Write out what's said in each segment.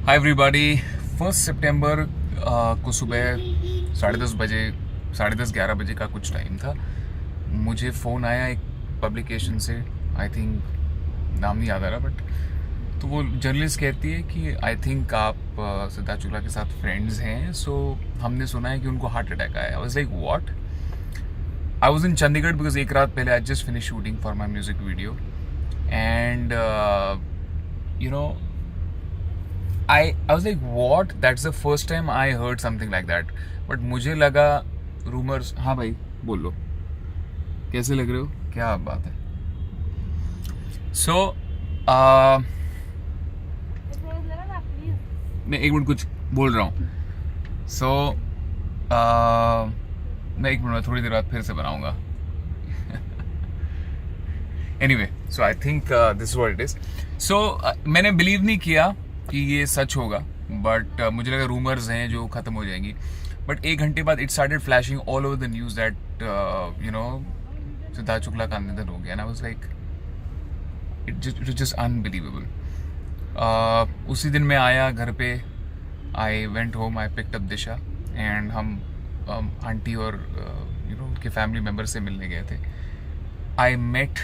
Hi everybody. 1 सितंबर को सुबह 10:30 बजे 11:30 का कुछ टाइम था। मुझे फ़ोन आया एक पब्लिकेशन से, आई थिंक नाम नहीं याद आ रहा, बट तो वो जर्नलिस्ट कहती है कि आई थिंक आप सिद्धार्थ शुक्ला के साथ फ्रेंड्स हैं, सो हमने सुना है कि उनको हार्ट अटैक आया। I was like what. I was in Chandigarh because एक रात पहले I just finish shooting for my music video and you know I was like, what? That's the first time I heard something like that. But मुझे लगा rumors। हाँ भाई बोलो, कैसे लग रहे हो, क्या बात है? So मैं एक मिनट कुछ बोल रहा हूँ। So मैं एक मिनट थोड़ी देर बाद फिर से बनाऊंगा। Anyway, so I think this is what it is. So मैंने बिलीव नहीं किया कि ये सच होगा, बट मुझे लगा रूमर्स हैं जो ख़त्म हो जाएंगी। बट 1 घंटे बाद it started flashing all over the news that you know Siddharth Shukla का निधन हो गया। And I was like it just unbelievable. उसी दिन मैं आया घर पे, I went home, I picked up Disha and हम आंटी और उनके फैमिली मेम्बर से मिलने गए थे। आई मेट,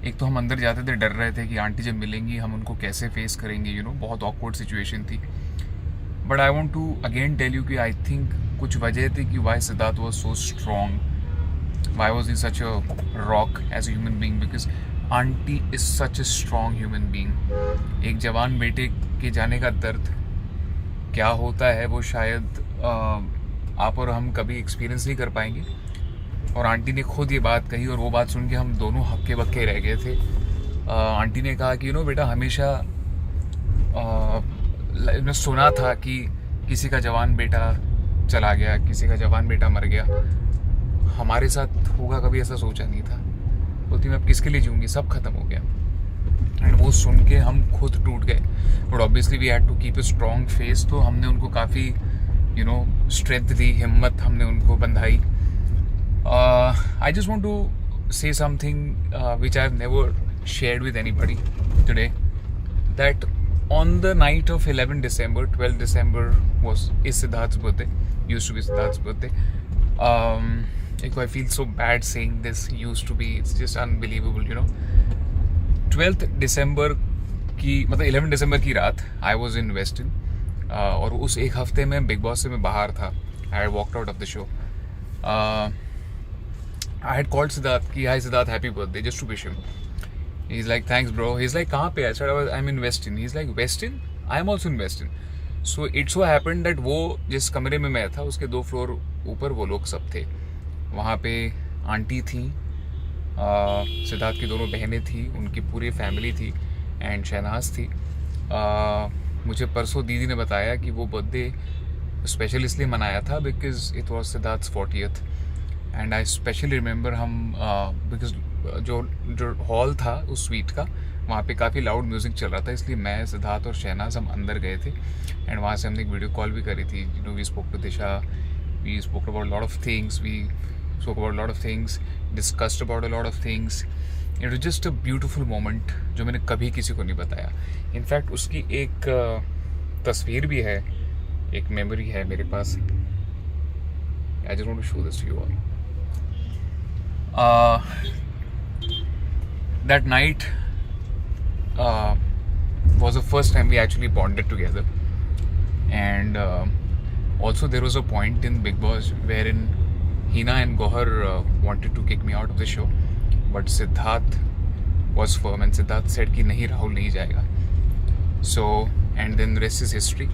एक तो हम अंदर जाते थे डर रहे थे कि आंटी जब मिलेंगी हम उनको कैसे फेस करेंगे, बहुत ऑकवर्ड सिचुएशन थी। But I want to again tell you कि आई थिंक कुछ वजह थी कि why Siddharth was so strong, why was he such a rock as a human being, because aunty is such a strong human being. एक जवान बेटे के जाने का दर्द क्या होता है वो शायद आप और हम कभी एक्सपीरियंस नहीं कर पाएंगे। और आंटी ने खुद ये बात कही और वो बात सुन के हम दोनों हक्के बक्के रह गए थे। आंटी ने कहा कि बेटा हमेशा मैं सुना था कि किसी का जवान बेटा चला गया, किसी का जवान बेटा मर गया, हमारे साथ होगा कभी ऐसा सोचा नहीं था। बोलती मैं अब किसके लिए जीऊँगी, सब खत्म हो गया। एंड वो सुन के हम खुद टूट गए। But obviously we had to keep a strong face. तो हमने उनको काफ़ी स्ट्रेंथ दी, हिम्मत हमने उनको Badhaai. I just want to say something which I've never shared with anybody today, that on the night of 12 December is Siddharth's birthday, used to be Siddharth's birthday. I feel so bad saying this, used to be, it's just unbelievable, 12th December की, मतलब 11 December की रात I was in Westin, और उस एक हफ्ते में big boss से मैं बाहर था। I had walked out of the show. I had called Siddharth कि hi Siddharth, happy birthday, just to wish him. He's like thanks bro. He's like कहाँ पे? I said I'm in Westin. He's like Westin? I'm also in Westin. So it so happened that वो जिस कमरे में मैं था उसके 2 floor ऊपर वो लोग सब थे। वहाँ पे आंटी थी, सिद्धार्थ की दोनों बहनें थी, उनकी पूरी फैमिली थी एंड शहनाज थी। मुझे परसों दीदी ने बताया कि वो बर्थडे स्पेशल इसलिए मनाया था because it was Siddharth's 40th। And I specially remember हम बिकॉज जो हॉल था उस स्वीट का, वहाँ पे काफ़ी लाउड म्यूज़िक चल रहा था, इसलिए मैं सिद्धार्थ और शहनाज हम अंदर गए थे। एंड वहाँ से हमने एक वीडियो कॉल भी करी थी। We spoke to Disha, we spoke about lot of things, discussed about a lot of things. It was just a beautiful moment जो मैंने कभी किसी को नहीं बताया। इनफैक्ट उसकी एक तस्वीर भी है, एक मेमोरी है मेरे पास। I just want to show this to you all. That night was the first time we actually bonded together, and also there was a point in Big Boss wherein Hina and Gohar wanted to kick me out of the show, but Siddharth was firm and Siddharth said कि नहीं राहुल नहीं जाएगा। So and then rest is history.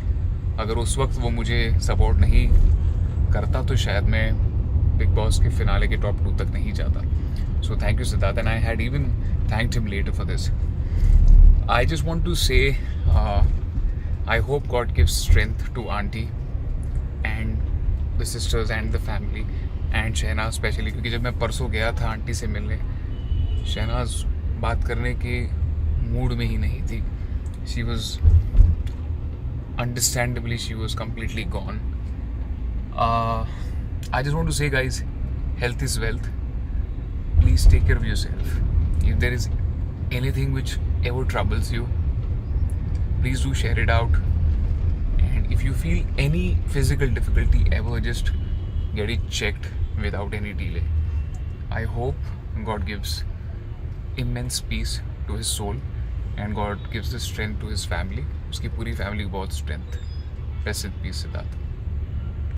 अगर उस वक्त वो मुझे support नहीं करता तो शायद मैं बिग बॉस के फिनाले के टॉप 2 तक नहीं जाता। So thank you Siddharth, and I had even thanked him later for this. I just want to say I hope God gives strength to auntie and the sisters and the family and Shehnaaz specially, क्योंकि जब मैं परसों गया था aunty से मिलने, शहनाज बात करने के मूड में ही नहीं थी। She was understandably she was completely gone. I just want to say guys, health is wealth. Please take care of yourself. If there is anything which ever troubles you, please do share it out. And if you feel any physical difficulty ever, just get it checked without any delay. I hope God gives immense peace to his soul and God gives the strength to his family. उसकी पूरी family को बहुत strength. Rest in peace, Siddharth.